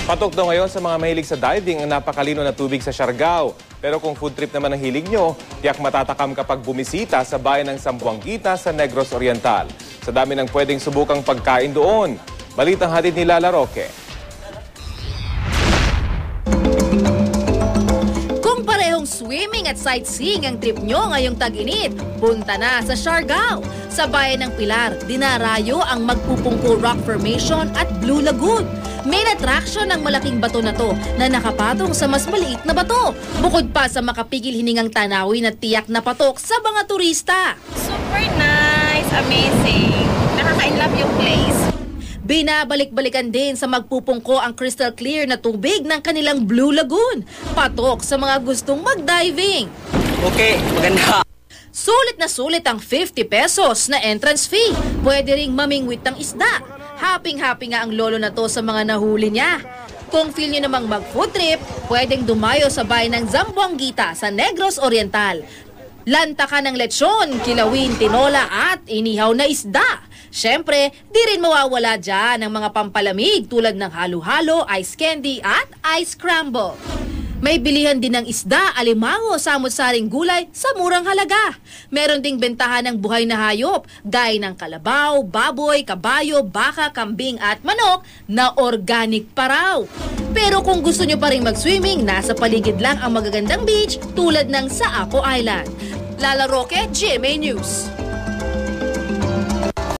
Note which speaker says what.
Speaker 1: Patok daw ngayon sa mga mahilig sa diving ang napakalino na tubig sa Siargao. Pero kung food trip naman ang hilig nyo, tiyak matatakam kapag bumisita sa bayan ng Zamboanguita sa Negros Oriental. Sa dami ng pwedeng subukang pagkain doon. Balitang hatid ni Lala Roque.
Speaker 2: Kung parehong swimming at sightseeing ang trip nyo ngayong tag-init, punta na sa Siargao. Sa bayan ng Pilar, dinarayo ang Magpupungko Rock Formation at Blue Lagoon. Main attraction ng malaking bato na to na nakapatong sa mas maliit na bato. Bukod pa sa makapigil hiningang tanawin at tiyak na patok sa mga turista.
Speaker 3: Super nice, amazing. Nakaka-inlove yung place.
Speaker 2: Binabalik-balikan din sa Magpupungko ang crystal clear na tubig ng kanilang Blue Lagoon. Patok sa mga gustong mag-diving.
Speaker 4: Okay, maganda.
Speaker 2: Sulit na sulit ang 50 pesos na entrance fee. Pwede ring mamingwit ng isda. Happy-happy nga ang lolo na to sa mga nahuli niya. Kung feel nyo namang mag-food trip, pwedeng dumayo sa bayan ng Zamboanguita sa Negros Oriental. Lantakan ng lechon, kilawin, tinola at inihaw na isda. Siyempre, di rin mawawala dyan ang mga pampalamig tulad ng halo-halo, ice candy at ice scramble. May bilihan din ng isda, alimango, samot-saring gulay sa murang halaga. Meron ding bentahan ng buhay na hayop, gaya ng kalabaw, baboy, kabayo, baka, kambing at manok na organic pa raw. Pero kung gusto nyo pa rin mag-swimming, nasa paligid lang ang magagandang beach tulad ng sa Apo Island. Lala Roque, GMA News.